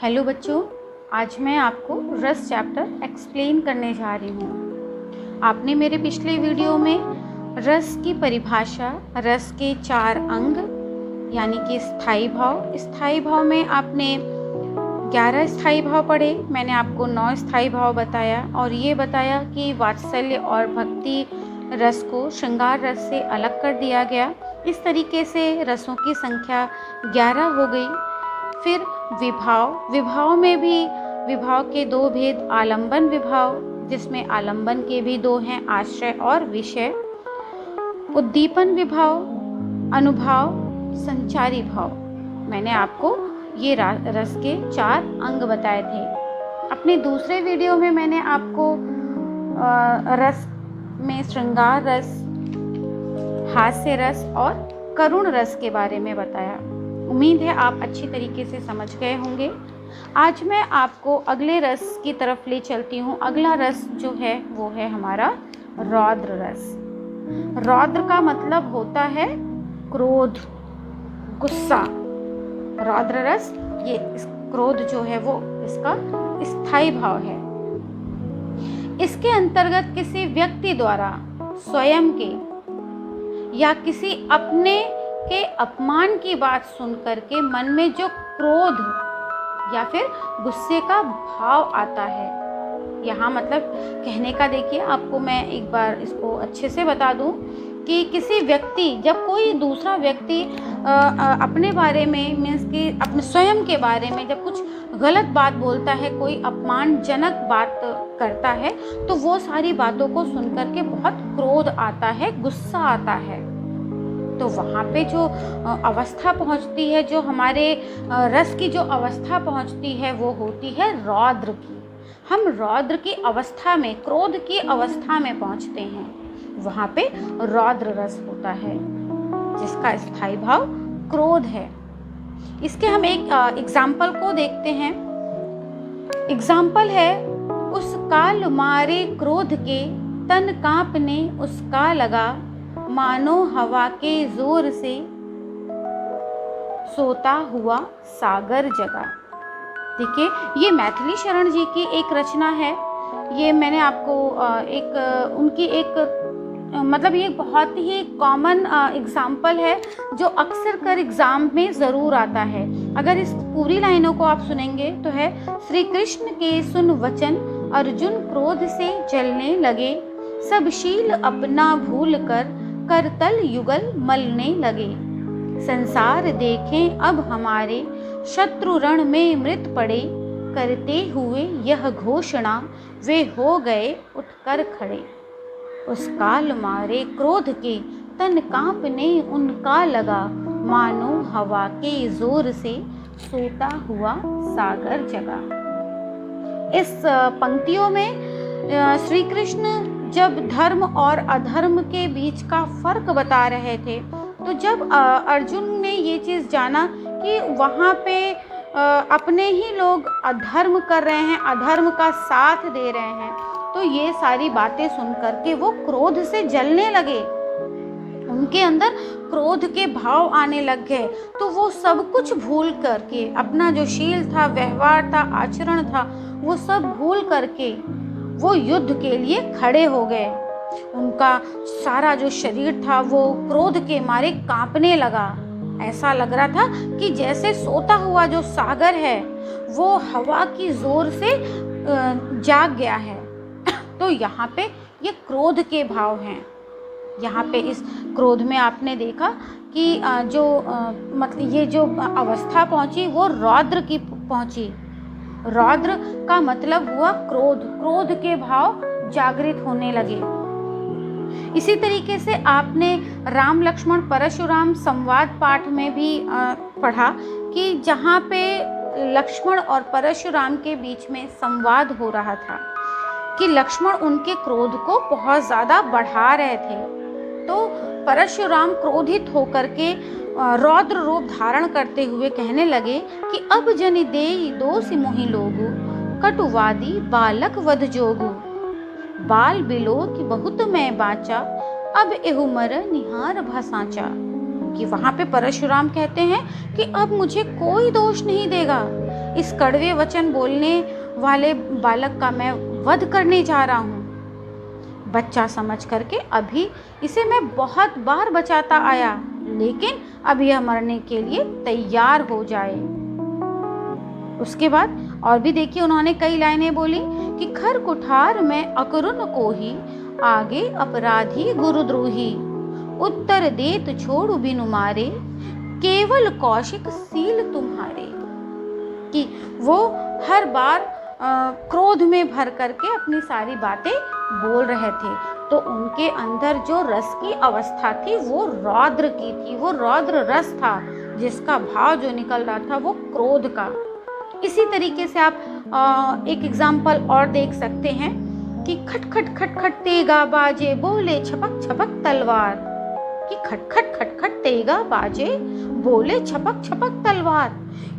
Hello बच्चों, आज मैं आपको रस चैप्टर एक्सप्लेन करने जा रही हूँ। आपने मेरे पिछले वीडियो में रस की परिभाषा, रस के 4 अंग यानी कि स्थायी भाव में आपने 11 स्थायी भाव पढ़े। मैंने आपको 9 स्थायी भाव बताया और ये बताया कि वात्सल्य और भक्ति रस को श्रृंगार रस से अलग कर दिया गया। इस तरीके से रसों की संख्या 11 हो गई। फिर विभाव में भी विभाव के 2 भेद, आलंबन विभाव जिसमें आलंबन के भी 2 हैं, आश्रय और विषय, उद्दीपन विभाव, अनुभाव, संचारी भाव। मैंने आपको ये रस के 4 अंग बताए थे। अपने दूसरे वीडियो में मैंने आपको रस में श्रृंगार रस, हास्य रस और करुण रस के बारे में बताया। उम्मीद है आप अच्छी तरीके से समझ गए होंगे। आज मैं आपको अगले रस की तरफ ले चलती हूँ। अगला रस जो है वो है हमारा रौद्र रस। रौद्र का मतलब होता है क्रोध, गुस्सा। रौद्र रस, ये क्रोध जो है वो इसका स्थायी भाव है। इसके अंतर्गत किसी व्यक्ति द्वारा स्वयं के या किसी अपने के अपमान की बात सुनकर के मन में जो क्रोध या फिर गुस्से का भाव आता है, यहाँ मतलब कहने का, देखिए आपको मैं एक बार इसको अच्छे से बता दूं कि किसी व्यक्ति, जब कोई दूसरा व्यक्ति अपने बारे में मीन्स कि अपने स्वयं के बारे में जब कुछ गलत बात बोलता है, कोई अपमानजनक बात करता है, तो वो सारी बातों को सुनकर के बहुत क्रोध आता है, गुस्सा आता है। तो वहाँ पे जो अवस्था पहुँचती है, जो हमारे रस की जो अवस्था पहुँचती है, वो होती है रौद्र की। हम रौद्र की अवस्था में, क्रोध की अवस्था में पहुँचते हैं। वहाँ पे रौद्र रस होता है जिसका स्थायी भाव क्रोध है। इसके हम एक एग्जाम्पल को देखते हैं। एग्जाम्पल है, उस काल मारे क्रोध के तन कांपने उसका लगा, मानो हवा के जोर से सोता हुआ सागर जगा। देखिए, ये मैथिली शरण जी की एक रचना है। ये मैंने आपको उनकी मतलब ये बहुत ही कॉमन एग्जाम्पल है जो अक्सर कर एग्जाम में ज़रूर आता है। अगर इस पूरी लाइनों को आप सुनेंगे तो है, श्री कृष्ण के सुन वचन अर्जुन क्रोध से जलने लगे, सब शील अपना भूल कर करतल युगल मलने लगे, संसार देखें अब हमारे शत्रु रण में मृत पड़े, करते हुए यह घोषणा वे हो गए उठकर खड़े। उस काल मारे क्रोध के तन कांपने उनका लगा, मानो हवा के जोर से सोता हुआ सागर जगा। इस पंक्तियों में श्री कृष्ण जब धर्म और अधर्म के बीच का फर्क बता रहे थे, तो जब अर्जुन ने ये चीज़ जाना कि वहाँ पे अपने ही लोग अधर्म कर रहे हैं, अधर्म का साथ दे रहे हैं, तो ये सारी बातें सुन करके वो क्रोध से जलने लगे। उनके अंदर क्रोध के भाव आने लग गए। तो वो सब कुछ भूल करके, अपना जो शील था, व्यवहार था, आचरण था, वो सब भूल करके वो युद्ध के लिए खड़े हो गए। उनका सारा जो शरीर था वो क्रोध के मारे कांपने लगा। ऐसा लग रहा था कि जैसे सोता हुआ जो सागर है वो हवा की जोर से जाग गया है। तो यहाँ पे ये क्रोध के भाव हैं। यहाँ पे इस क्रोध में आपने देखा कि मतलब ये जो अवस्था पहुँची वो रौद्र की पहुँची। रौद्र का मतलब हुआ क्रोध, क्रोध के भाव जागृत होने लगे। इसी तरीके से आपने राम लक्ष्मण परशुराम संवाद पाठ में भी पढ़ा कि जहाँ पे लक्ष्मण और परशुराम के बीच में संवाद हो रहा था कि लक्ष्मण उनके क्रोध को बहुत ज़्यादा बढ़ा रहे थे। तो परशुराम क्रोधित होकर के रौद्र रूप धारण करते हुए कहने लगे कि अब जनि देई दोषि मोहि लोगु, कटुवादी बालक वध जोगु, बाल बिलो कि बहुत मैं बाचा, अब एहु मर निहार भसाचा। कि वहाँ पे परशुराम कहते हैं कि अब मुझे कोई दोष नहीं देगा, इस कड़वे वचन बोलने वाले बालक का मैं वध करने जा रहा हूँ। बच्चा समझ करके अभी इसे मैं बहुत बार बचाता आया, लेकिन अब यह मरने के लिए तैयार हो जाए। उसके बाद और भी देखिए, उन्होंने कई लाइनें बोली कि खर कुठार में अकरुण को ही, आगे अपराधी गुरुद्रोही, उत्तर देत छोड़ु बिनु मारे, केवल कौशिक सील तुम्हारे। कि वो हर बार क्रोध में भर करके अपनी सारी बातें बोल रहे थे, तो उनके अंदर जो रस की अवस्था थी वो रौद्र की थी, वो रौद्र रस था, जिसका भाव जो निकल रहा था वो क्रोध का। इसी तरीके से आप एक एग्जाम्पल और देख सकते हैं कि खट खट खट खट तेगा बाजे, बोले छपक छपक तलवार। कि खट खट खट खट तेगा बाजे, बोले छपक छपक तलवार।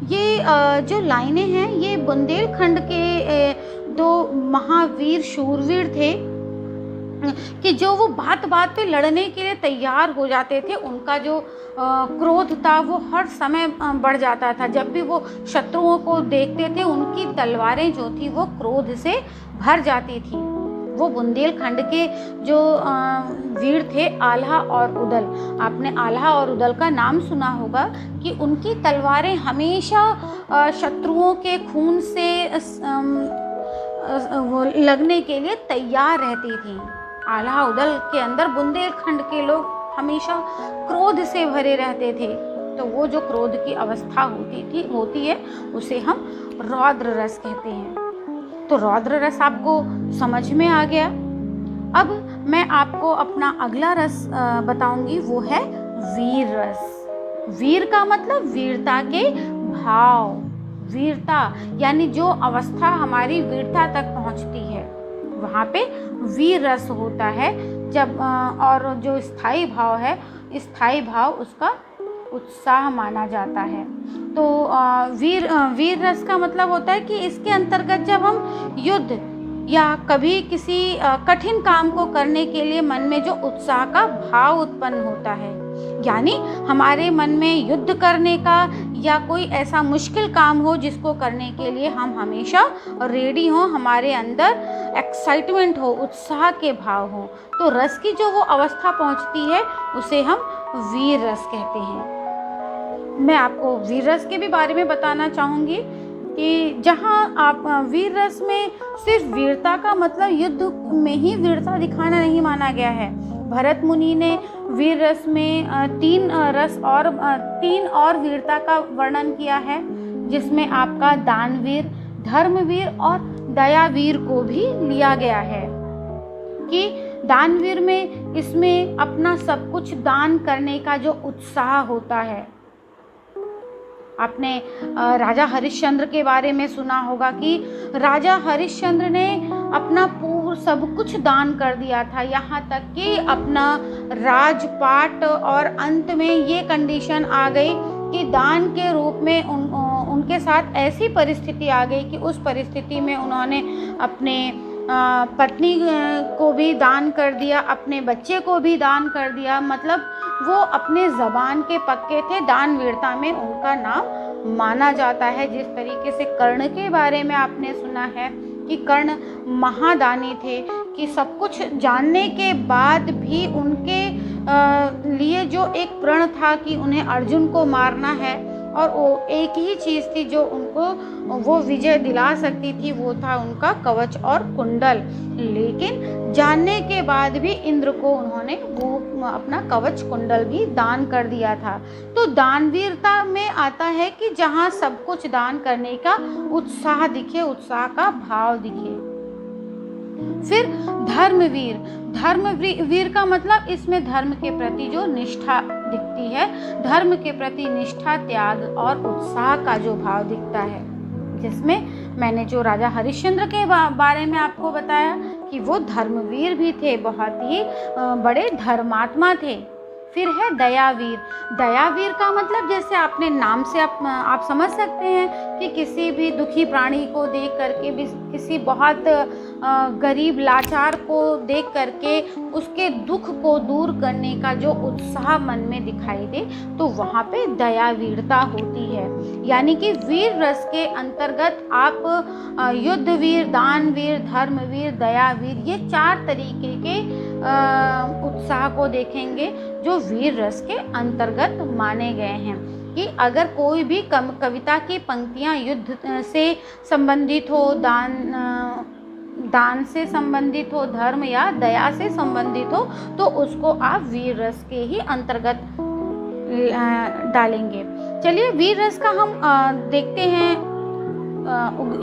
ये जो लाइनें हैं ये बुंदेलखंड के दो महावीर शूरवीर थे कि जो वो बात बात पे लड़ने के लिए तैयार हो जाते थे। उनका जो क्रोध था वो हर समय बढ़ जाता था। जब भी वो शत्रुओं को देखते थे उनकी तलवारें जो थी वो क्रोध से भर जाती थी। वो बुंदेलखंड के जो वीर थे आल्हा और उदल, आपने आल्हा और उदल का नाम सुना होगा कि उनकी तलवारें हमेशा शत्रुओं के खून से वो लगने के लिए तैयार रहती थी। आल्हा उदल के अंदर बुंदेलखंड के लोग हमेशा क्रोध से भरे रहते थे। तो वो जो क्रोध की अवस्था होती है उसे हम रौद्र रस कहते हैं। तो रौद्र रस आपको समझ में आ गया। अब मैं आपको अपना अगला रस बताऊंगी, वो है वीर रस। वीर का मतलब वीरता के भाव, वीरता यानी जो अवस्था हमारी वीरता तक पहुंचती है वहाँ पे वीर रस होता है। जब और जो स्थायी भाव है, स्थायी भाव उसका उत्साह माना जाता है। तो वीर रस का मतलब होता है कि इसके अंतर्गत जब हम युद्ध या कभी किसी कठिन काम को करने के लिए मन में जो उत्साह का भाव उत्पन्न होता है, यानी हमारे मन में युद्ध करने का या कोई ऐसा मुश्किल काम हो जिसको करने के लिए हम हमेशा रेडी हों, हमारे अंदर एक्साइटमेंट हो, उत्साह के भाव हो, तो रस की जो वो अवस्था पहुंचती है उसे हम वीर रस कहते हैं। मैं आपको वीर रस के भी बारे में बताना चाहूँगी कि जहाँ आप वीर रस में सिर्फ वीरता का मतलब युद्ध में ही वीरता दिखाना नहीं माना गया है। भरत मुनि ने वीर रस में तीन और वीरता का वर्णन किया है, जिसमें आपका दानवीर, धर्मवीर और दयावीर को भी लिया गया है। कि दानवीर में इसमें अपना सब कुछ दान करने का जो उत्साह होता है। आपने राजा हरिश्चंद्र के बारे में सुना होगा कि राजा हरिश्चंद्र ने अपना पूरा सब कुछ दान कर दिया था, यहाँ तक कि अपना राजपाट, और अंत में ये कंडीशन आ गई कि दान के रूप में उनके साथ ऐसी परिस्थिति आ गई कि उस परिस्थिति में उन्होंने अपने पत्नी को भी दान कर दिया, अपने बच्चे को भी दान कर दिया। मतलब वो अपने ज़बान के पक्के थे, दानवीरता में उनका नाम माना जाता है। जिस तरीके से कर्ण के बारे में आपने सुना है कि कर्ण महादानी थे, कि सब कुछ जानने के बाद भी उनके लिए जो एक प्रण था कि उन्हें अर्जुन को मारना है, और वो एक ही चीज़ थी जो उनको वो विजय दिला सकती थी, वो था उनका कवच और कुंडल। लेकिन जानने के बाद भी इंद्र को उन्होंने वो अपना कवच कुंडल भी दान कर दिया था। तो दानवीरता में आता है कि जहाँ सब कुछ दान करने का उत्साह दिखे, उत्साह का भाव दिखे। फिर धर्मवीर का मतलब इसमें धर्म के प्रति जो निष्ठा दिखती है, धर्म के प्रति निष्ठा, त्याग और उत्साह का जो भाव दिखता है, जिसमें मैंने जो राजा हरिश्चंद्र के बारे में आपको बताया कि वो धर्मवीर भी थे, बहुत ही बड़े धर्मात्मा थे। फिर है दयावीर। दयावीर का मतलब जैसे आपने नाम से आप समझ सकते हैं कि किसी भी दुखी प्राणी को देख करके भी, किसी बहुत गरीब लाचार को देख करके उसके दुख को दूर करने का जो उत्साह मन में दिखाई दे, तो वहाँ पे दयावीरता होती है। यानी कि वीर रस के अंतर्गत आप युद्धवीर, दानवीर, धर्मवीर, दयावीर, ये 4 तरीके के उत्साह को देखेंगे जो वीर रस के अंतर्गत माने गए हैं। कि अगर कोई भी कविता की पंक्तियाँ युद्ध से संबंधित हो, दान से संबंधित हो, धर्म या दया से संबंधित हो, तो उसको आप वीर रस के ही अंतर्गत डालेंगे। चलिए वीर रस का हम देखते हैं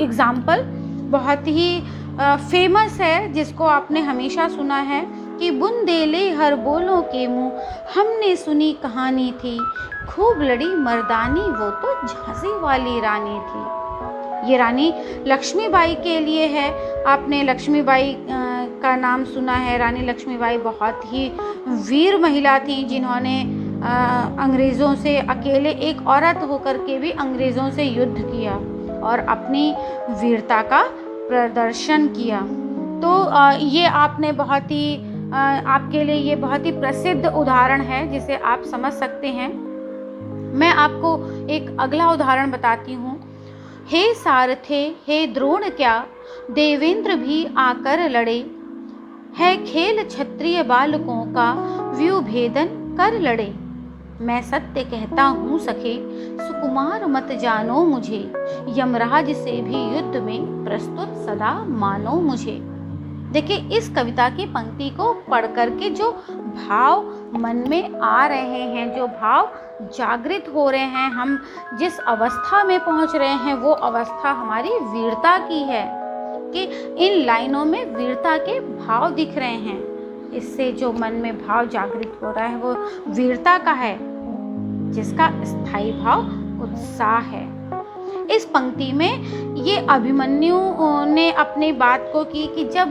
एग्जाम्पल। बहुत ही फेमस है, जिसको आपने हमेशा सुना है कि बुंदेले हर बोलों के मुँह, हमने सुनी कहानी थी, खूब लड़ी मर्दानी, वो तो झांसी वाली रानी थी। ये रानी लक्ष्मीबाई के लिए है। आपने लक्ष्मीबाई का नाम सुना है। रानी लक्ष्मीबाई बहुत ही वीर महिला थी, जिन्होंने अंग्रेज़ों से अकेले एक औरत होकर के भी अंग्रेज़ों से युद्ध किया और अपनी वीरता का प्रदर्शन किया। तो ये आपने बहुत ही आपके लिए ये बहुत ही प्रसिद्ध उदाहरण है, जिसे आप समझ सकते हैं। मैं आपको एक अगला उदाहरण बताती हूँ। हे सारथे हे द्रोण क्या, देवेंद्र भी आकर लड़े, है खेल क्षत्रिय बालकों का, व्यू भेदन कर लड़े। मैं सत्य कहता हूँ सखे, सुकुमार मत जानो मुझे, यमराज से भी युद्ध में प्रस्तुत सदा मानो मुझे। देखिए, इस कविता की पंक्ति को पढ़ करके जो भाव मन में आ रहे हैं, जो भाव जागृत हो रहे हैं, हम जिस अवस्था में पहुंच रहे हैं, वो अवस्था हमारी वीरता की है। कि इन लाइनों में वीरता के भाव दिख रहे हैं। इससे जो मन में भाव जागृत हो रहा है वो वीरता का है, जिसका स्थायी भाव उत्साह है। इस पंक्ति में ये अभिमन्यु ने अपनी बात को की कि जब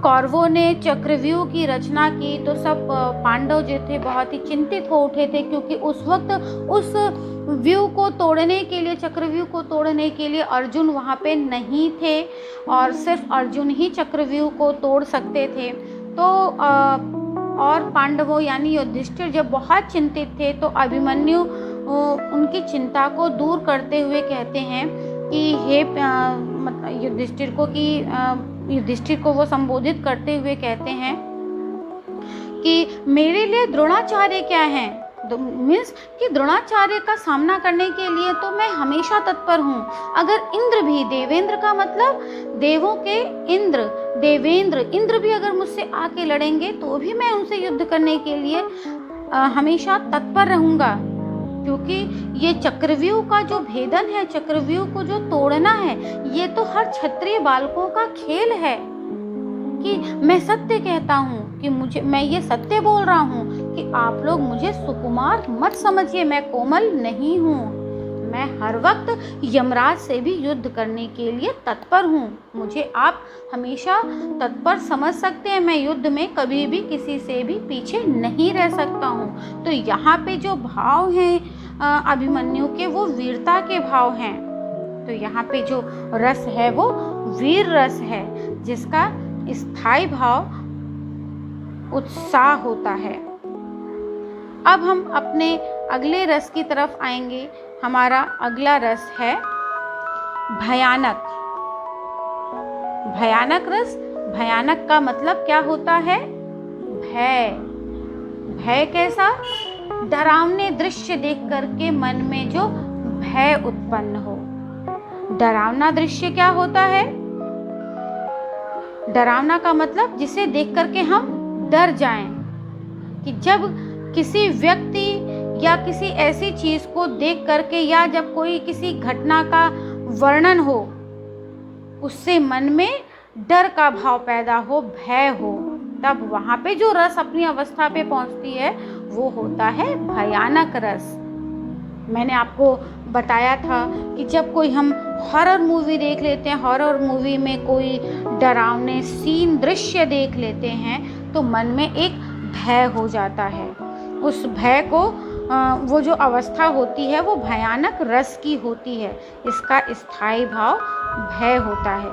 कौरवों ने चक्रव्यूह की रचना की तो सब पांडव जो थे बहुत ही चिंतित हो उठे थे, क्योंकि उस वक्त उस व्यूह को तोड़ने के लिए, चक्रव्यूह को तोड़ने के लिए अर्जुन वहाँ पे नहीं थे और सिर्फ अर्जुन ही चक्रव्यूह को तोड़ सकते थे। तो और पांडवों यानी युधिष्ठिर जब बहुत चिंतित थे, तो अभिमन्यु उनकी चिंता को दूर करते हुए कहते हैं कि हे युधिष्ठिर को वो संबोधित करते हुए कहते हैं कि मेरे लिए द्रोणाचार्य क्या हैं। मीन्स कि द्रोणाचार्य का सामना करने के लिए तो मैं हमेशा तत्पर हूँ। अगर इंद्र भी, देवेंद्र का मतलब देवों के इंद्र, देवेंद्र, इंद्र भी अगर मुझसे आके लड़ेंगे तो भी मैं उनसे युद्ध करने के लिए हमेशा तत्पर रहूँगा। क्योंकि ये चक्रव्यूह का जो भेदन है, चक्रव्यूह को जो तोड़ना है, ये तो हर क्षत्रिय बालकों का खेल है। कि मैं सत्य कहता हूँ कि मैं ये सत्य बोल रहा हूँ कि आप लोग मुझे सुकुमार मत समझिए, मैं कोमल नहीं हूँ। मैं हर वक्त यमराज से भी युद्ध करने के लिए तत्पर हूँ। मुझे आप हमेशा तत्पर समझ सकते हैं। मैं युद्ध में कभी भी किसी से भी पीछे नहीं रह सकता हूँ। तो यहाँ पे जो भाव हैं अभिमन्यु के, वो वीरता के भाव हैं। तो यहाँ पे जो रस है वो वीर रस है, जिसका स्थायी भाव उत्साह होता है। अब हम अपने अगले रस की तरफ आएंगे। हमारा अगला रस है भयानक। भयानक रस, भयानक का मतलब क्या होता है? भय। भय कैसा? डरावने दृश्य देख करके मन में जो भय उत्पन्न हो। डरावना दृश्य क्या होता है? डरावना का मतलब जिसे देख करके हम डर जाएं। कि जब किसी व्यक्ति या किसी ऐसी चीज को देख करके, या जब कोई किसी घटना का वर्णन हो, उससे मन में डर का भाव पैदा हो, भय हो, तब वहाँ पे जो रस अपनी अवस्था पे पहुँचती है वो होता है भयानक रस। मैंने आपको बताया था कि जब कोई हम हॉरर मूवी देख लेते हैं, हॉरर मूवी में कोई डरावने सीन, दृश्य देख लेते हैं, तो मन में एक भय हो जाता है। उस भय को वो जो अवस्था होती है वो भयानक रस की होती है। इसका स्थायी भाव भय होता है।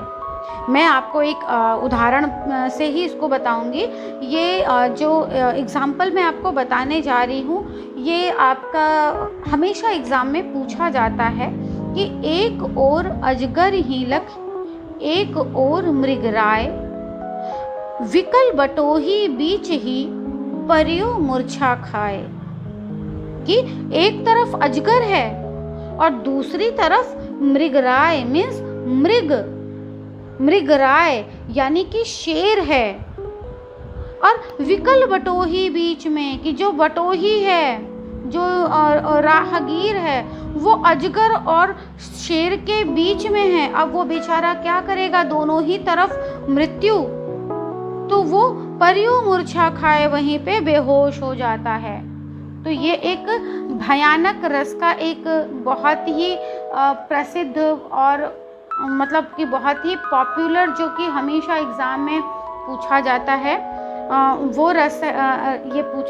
मैं आपको एक उदाहरण से ही इसको बताऊंगी। ये जो एग्ज़ाम्पल मैं आपको बताने जा रही हूँ, ये आपका हमेशा एग्ज़ाम में पूछा जाता है कि एक ओर अजगर हीलक, एक ओर मृगराय, विकल बटोही बीच ही परियो मूर्छा खाए। कि एक तरफ अजगर है और दूसरी तरफ मृगराय मीन्स मृगराय यानी कि शेर है, और विकल बटोही बीच में, कि जो बटोही है, जो राहगीर है, वो अजगर और शेर के बीच में है। अब वो बेचारा क्या करेगा, दोनों ही तरफ मृत्यु, तो वो परियो मूर्छा खाए वहीं पे बेहोश हो जाता है। तो ये एक भयानक रस का एक बहुत ही प्रसिद्ध और मतलब कि बहुत ही पॉपुलर, जो कि हमेशा एग्ज़ाम में पूछा जाता है, वो रस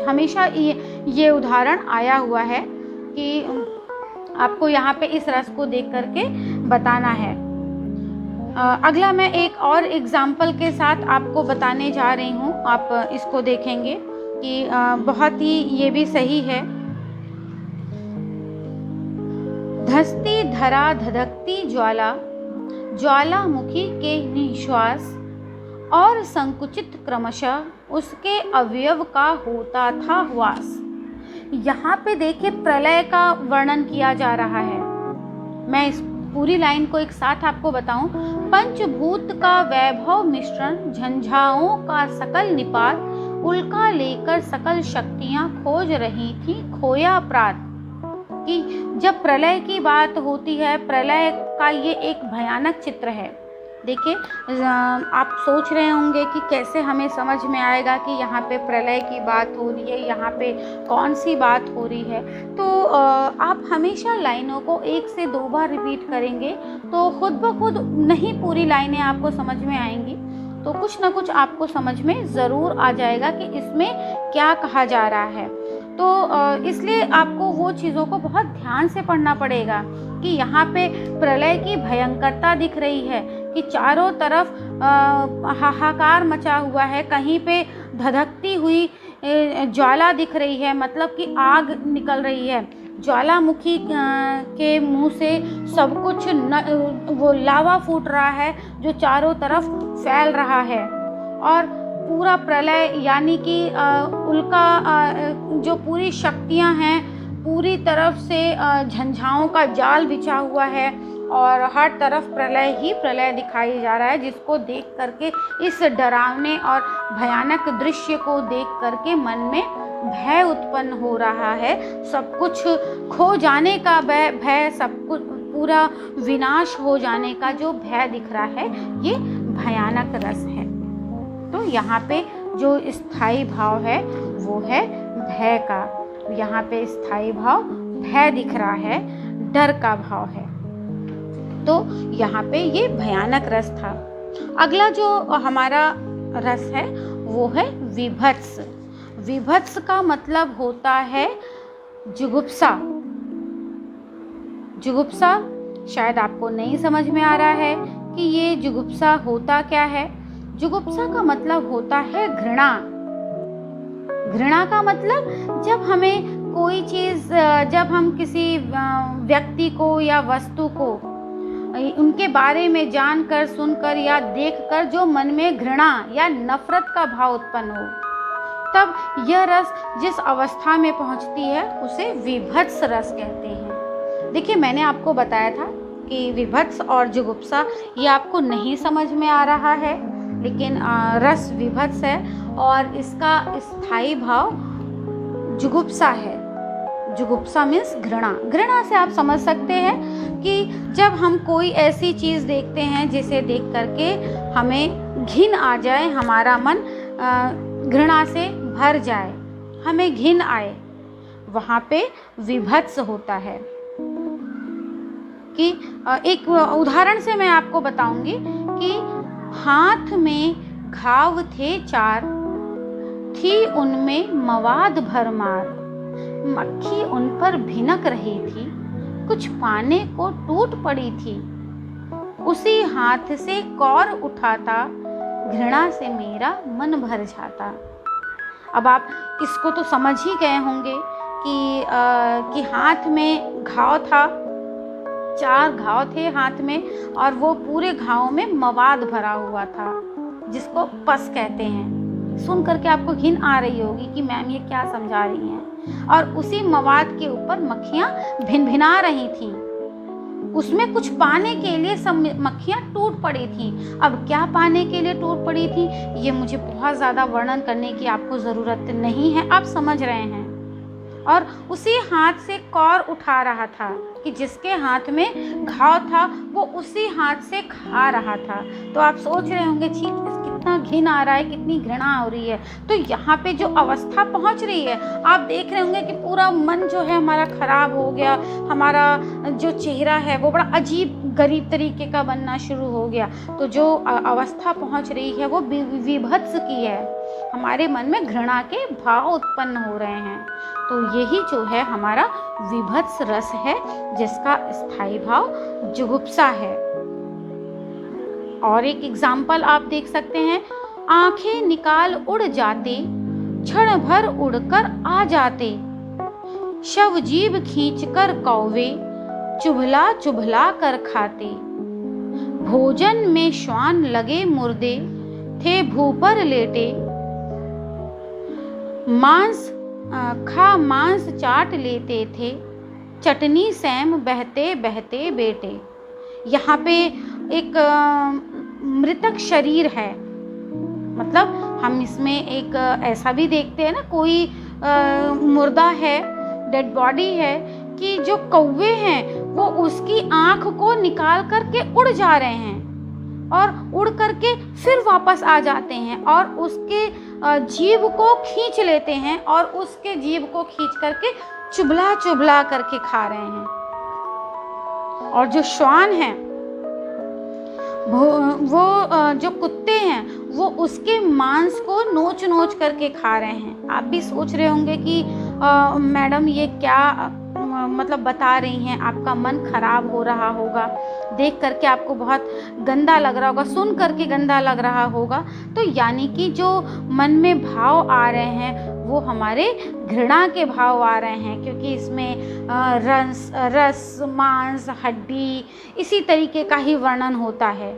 हमेशा ये उदाहरण आया हुआ है कि आपको यहाँ पे इस रस को देख करके बताना है। अगला मैं एक और एग्ज़ाम्पल के साथ आपको बताने जा रही हूँ। आप इसको देखेंगे कि बहुत ही ये भी सही है। धसती धरा धधकती ज्वाला, ज्वालामुखी के निश्वास और संकुचित क्रमशः उसके अवयव का होता था वास। यहाँ पे देखिए प्रलय का वर्णन किया जा रहा है। मैं इस पूरी लाइन को एक साथ आपको बताऊं। पंचभूत का वैभव मिश्रण, झंझाओं का सकल निपात, उल्का लेकर सकल शक्तियां खोज रही थी खोया प्रात। कि जब प्रलय की बात होती है, प्रलय का ये एक भयानक चित्र है। देखिए, आप सोच रहे होंगे कि कैसे हमें समझ में आएगा कि यहाँ पे प्रलय की बात हो रही है, यहाँ पे कौन सी बात हो रही है। तो आप हमेशा लाइनों को 1 से 2 बार रिपीट करेंगे तो खुद ब खुद नहीं पूरी लाइनें आपको समझ में आएंगी, तो कुछ ना कुछ आपको समझ में ज़रूर आ जाएगा कि इसमें क्या कहा जा रहा है। तो इसलिए आपको वो चीज़ों को बहुत ध्यान से पढ़ना पड़ेगा कि यहाँ पे प्रलय की भयंकरता दिख रही है कि चारों तरफ हाहाकार मचा हुआ है। कहीं पे धधकती हुई ज्वाला दिख रही है, मतलब कि आग निकल रही है। ज्वालामुखी के मुंह से सब कुछ वो लावा फूट रहा है जो चारों तरफ फैल रहा है, और पूरा प्रलय यानी कि उल्का जो पूरी शक्तियां हैं पूरी तरफ से झंझाओं का जाल बिछा हुआ है, और हर तरफ प्रलय ही प्रलय दिखाई जा रहा है, जिसको देख करके, इस डरावने और भयानक दृश्य को देख करके मन में भय उत्पन्न हो रहा है। सब कुछ खो जाने का भय, सब कुछ पूरा विनाश हो जाने का जो भय दिख रहा है, ये भयानक रस है। तो यहाँ पे जो स्थायी भाव है वो है भय का। यहाँ पे स्थायी भाव भय दिख रहा है, डर का भाव है। तो यहाँ पे ये भयानक रस था। अगला जो हमारा रस है वो है विभत्स। विभत्स का मतलब होता है जुगुप्सा। जुगुप्सा शायद आपको नहीं समझ में आ रहा है कि ये जुगुप्सा होता क्या है। जुगुप्सा का मतलब होता है घृणा। घृणा का मतलब जब हमें कोई चीज़, जब हम किसी व्यक्ति को या वस्तु को उनके बारे में जानकर, सुनकर या देखकर जो मन में घृणा या नफरत का भाव उत्पन्न हो, तब यह रस जिस अवस्था में पहुंचती है उसे विभत्स रस कहते हैं। देखिए, मैंने आपको बताया था कि विभत्स और जुगुप्सा ये आपको नहीं समझ में आ रहा है, लेकिन रस विभत्स है और इसका स्थायी भाव जुगुप्सा है। जुगुप्सा मीन्स घृणा। घृणा से आप समझ सकते हैं कि जब हम कोई ऐसी चीज़ देखते हैं जिसे देख करके हमें घिन आ जाए, हमारा मन घृणा से भर जाए, हमें घिन आए, वहाँ पे विभत्स होता है। कि एक उदाहरण से मैं आपको बताऊंगी कि हाथ में घाव थे 4, थी उनमें मवाद भरमार, मक्खी उन पर भिनक रही थी, कुछ पाने को टूट पड़ी थी। उसी हाथ से कौर उठाता, घृणा से मेरा मन भर जाता। अब आप इसको तो समझ ही गए होंगे कि हाथ में घाव था, 4 घाव थे हाथ में, और वो पूरे घाव में मवाद भरा हुआ था जिसको पस कहते हैं। सुन करके आपको घिन आ रही होगी कि मैम ये क्या समझा रही हैं। और उसी मवाद के ऊपर मक्खियाँ भिनभिना रही थीं। उसमें कुछ पाने के लिए सब मक्खियाँ टूट पड़ी थीं। अब क्या पाने के लिए टूट पड़ी थी, ये मुझे बहुत ज़्यादा वर्णन करने की आपको ज़रूरत नहीं है, आप समझ रहे हैं। और उसी हाथ से कौर उठा रहा था, कि जिसके हाथ में घाव था वो उसी हाथ से खा रहा था। तो आप सोच रहे होंगे, छी कितना घिन आ रहा है, कितनी घृणा हो रही है। तो यहाँ पे जो अवस्था पहुँच रही है, आप देख रहे होंगे कि पूरा मन जो है हमारा खराब हो गया, हमारा जो चेहरा है वो बड़ा अजीब गरीब तरीके का बनना शुरू हो गया। तो जो अवस्था पहुँच रही है वो विभत्स की है, हमारे मन में घृणा के भाव उत्पन्न हो रहे हैं। तो यही जो है हमारा विभत्स रस है, जिसका स्थायी भाव जुगुप्सा है। और एक एग्जाम्पल आप देख सकते हैं, आंखें निकाल उड़ जाते, क्षण भर उड़कर आ जाते, शव जीभ खींच कर कौवे, चुभला चुभला कर खाते, भोजन में श्वान लगे मुर्दे, थे भू पर लेटे, मांस खा मांस चाट लेते थे, चटनी सैम बहते बहते बेटे। यहाँ पे एक मृतक शरीर है, मतलब हम इसमें एक ऐसा भी देखते हैं ना, कोई मुर्दा है, डेड बॉडी है, कि जो कौवे हैं वो उसकी आँख को निकाल करके उड़ जा रहे हैं और उड़ करके फिर वापस आ जाते हैं और उसके जीभ को खींच लेते हैं और उसके जीभ को खींच करके चुभला चुभला करके खा रहे हैं। और जो श्वान हैं वो जो कुत्ते हैं वो उसके मांस को नोच नोच करके खा रहे हैं। आप भी सोच रहे होंगे कि मैडम ये क्या मतलब बता रही हैं, आपका मन खराब हो रहा होगा, देख करके आपको बहुत गंदा लग रहा होगा, सुन करके गंदा लग रहा होगा। तो यानी कि जो मन में भाव आ रहे हैं वो हमारे घृणा के भाव आ रहे हैं, क्योंकि इसमें रस, मांस, हड्डी इसी तरीके का ही वर्णन होता है।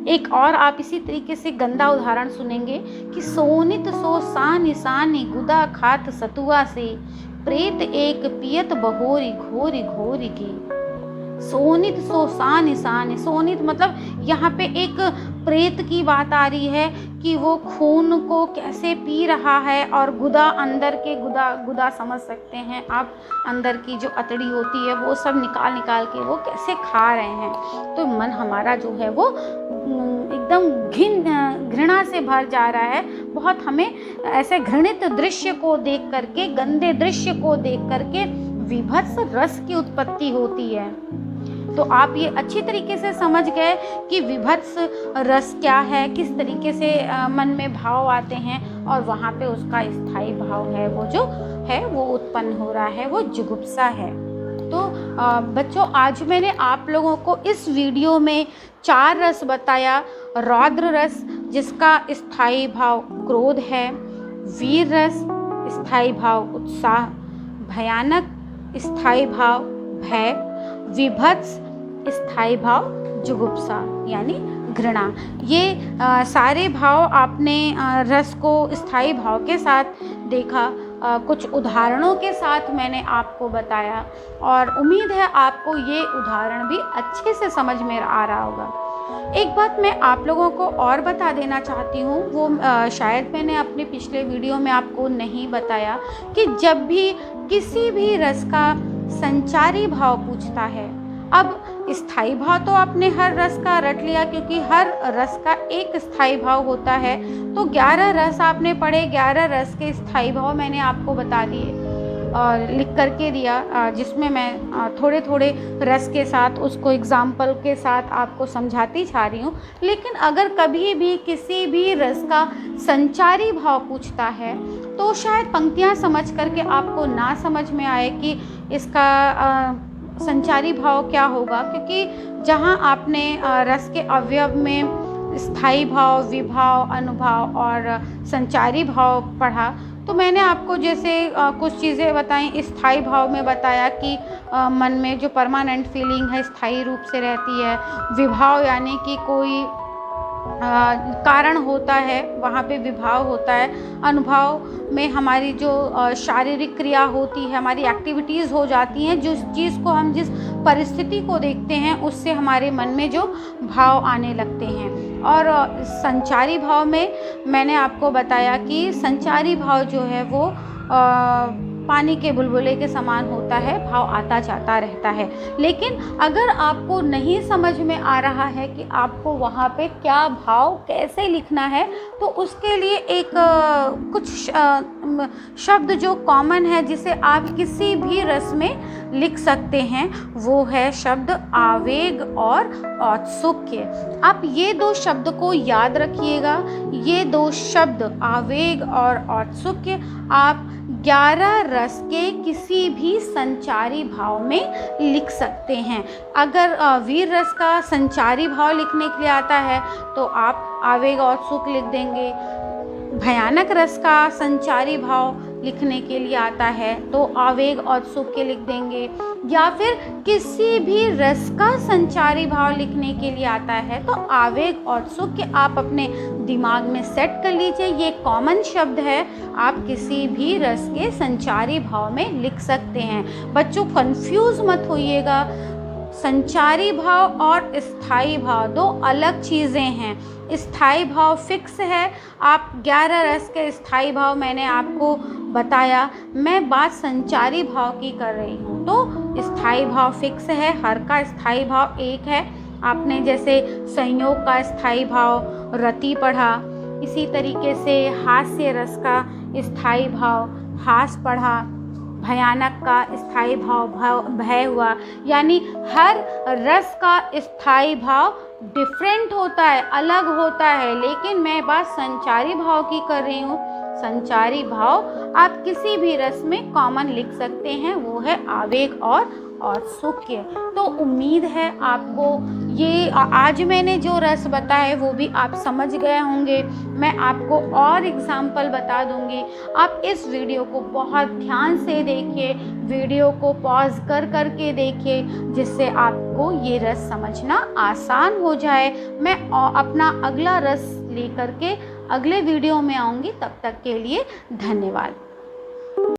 एक और आप इसी तरीके से गंदा उदाहरण सुनेंगे कि सोनित सो सान सानी गुदा खात सतुआ से, प्रेत एक पियत बहोरी घोरी घोरी की। सोनित सो सान सान, सोनित मतलब यहाँ पे एक प्रेत की बात आ रही है कि वो खून को कैसे पी रहा है, और गुदा अंदर के गुदा समझ सकते हैं आप, अंदर की जो अतड़ी होती है वो सब निकाल निकाल के वो कैसे खा रहे हैं। तो मन हमारा जो है वो एकदम घृणा से भर जा रहा है। बहुत हमें ऐसे घृणित दृश्य को देख करके, गंदे दृश्य को देख करके विभत्स रस की उत्पत्ति होती है। तो आप ये अच्छी तरीके से समझ गए कि विभत्स रस क्या है, किस तरीके से मन में भाव आते हैं, और वहाँ पे उसका स्थायी भाव है वो जो है वो उत्पन्न हो रहा है, वो जुगुप्सा है। तो बच्चों, आज मैंने आप लोगों को इस वीडियो में 4 रस बताया। रौद्र रस जिसका स्थायी भाव क्रोध है, वीर रस स्थायी भाव उत्साह, भयानक स्थायी भाव भय, विभत्स स्थायी भाव जुगुप्सा यानी घृणा। ये सारे भाव आपने रस को स्थायी भाव के साथ देखा, कुछ उदाहरणों के साथ मैंने आपको बताया, और उम्मीद है आपको ये उदाहरण भी अच्छे से समझ में आ रहा होगा। एक बात मैं आप लोगों को और बता देना चाहती हूँ, वो शायद मैंने अपने पिछले वीडियो में आपको नहीं बताया, कि जब भी किसी भी रस का संचारी भाव पूछता है, अब स्थायी भाव तो आपने हर रस का रट लिया, क्योंकि हर रस का एक स्थायी भाव होता है। तो 11 रस आपने पढ़े, 11 रस के स्थायी भाव मैंने आपको बता दिए। लिख करके दिया, जिसमें मैं थोड़े थोड़े रस के साथ उसको एग्ज़ाम्पल के साथ आपको समझाती जा रही हूँ। लेकिन अगर कभी भी किसी भी रस का संचारी भाव पूछता है तो शायद पंक्तियाँ समझ करके आपको ना समझ में आए कि इसका संचारी भाव क्या होगा, क्योंकि जहाँ आपने रस के अवयव में स्थायी भाव, विभाव, अनुभाव और संचारी भाव पढ़ा, तो मैंने आपको जैसे कुछ चीज़ें बताई। स्थायी भाव में बताया कि मन में जो परमानेंट फीलिंग है स्थायी रूप से रहती है। विभाव यानी कि कोई कारण होता है, वहाँ पे विभाव होता है। अनुभव में हमारी जो शारीरिक क्रिया होती है, हमारी एक्टिविटीज़ हो जाती हैं, जिस चीज़ को हम जिस परिस्थिति को देखते हैं उससे हमारे मन में जो भाव आने लगते हैं। और संचारी भाव में मैंने आपको बताया कि संचारी भाव जो है वो पानी के बुलबुले के समान होता है, भाव आता जाता रहता है। लेकिन अगर आपको नहीं समझ में आ रहा है कि आपको वहाँ पे क्या भाव कैसे लिखना है, तो उसके लिए एक कुछ शब्द जो कॉमन है जिसे आप किसी भी रस में लिख सकते हैं, वो है शब्द आवेग और औत्सुक्य। आप ये दो शब्द को याद रखिएगा। ये दो शब्द आवेग और औत्सुक्य आप 11 रस के किसी भी संचारी भाव में लिख सकते हैं। अगर वीर रस का संचारी भाव लिखने के लिए आता है तो आप आवेग और सुख लिख देंगे। भयानक रस का संचारी भाव लिखने के लिए आता है तो आवेग और सुख के लिख देंगे। या फिर किसी भी रस का संचारी भाव लिखने के लिए आता है तो आवेग और सुख के आप अपने दिमाग में सेट कर लीजिए। ये कॉमन शब्द है, आप किसी भी रस के संचारी भाव में लिख सकते हैं। बच्चों कंफ्यूज मत होइएगा, संचारी भाव और स्थायी भाव दो अलग चीज़ें हैं। स्थायी भाव फिक्स है, आप 11 रस के स्थायी भाव मैंने आपको बताया। मैं बात संचारी भाव की कर रही हूँ। तो स्थायी भाव फिक्स है, हर का स्थायी भाव एक है। आपने जैसे संयोग का स्थायी भाव रति पढ़ा, इसी तरीके से हास्य रस का स्थायी भाव हास पढ़ा, भयानक का स्थायी भाव भय हुआ। यानी हर रस का स्थायी भाव डिफरेंट होता है, अलग होता है। लेकिन मैं बात संचारी भाव की कर रही हूँ। संचारी भाव आप किसी भी रस में कॉमन लिख सकते हैं, वो है आवेग और औत्सुक्य। तो उम्मीद है आपको ये आज मैंने जो रस बताए वो भी आप समझ गए होंगे। मैं आपको और एग्जाम्पल बता दूंगी। आप इस वीडियो को बहुत ध्यान से देखिए, वीडियो को पॉज कर करके देखिए, जिससे आपको ये रस समझना आसान हो जाए। मैं अपना अगला रस लेकर के अगले वीडियो में आऊँगी। तब तक के लिए धन्यवाद।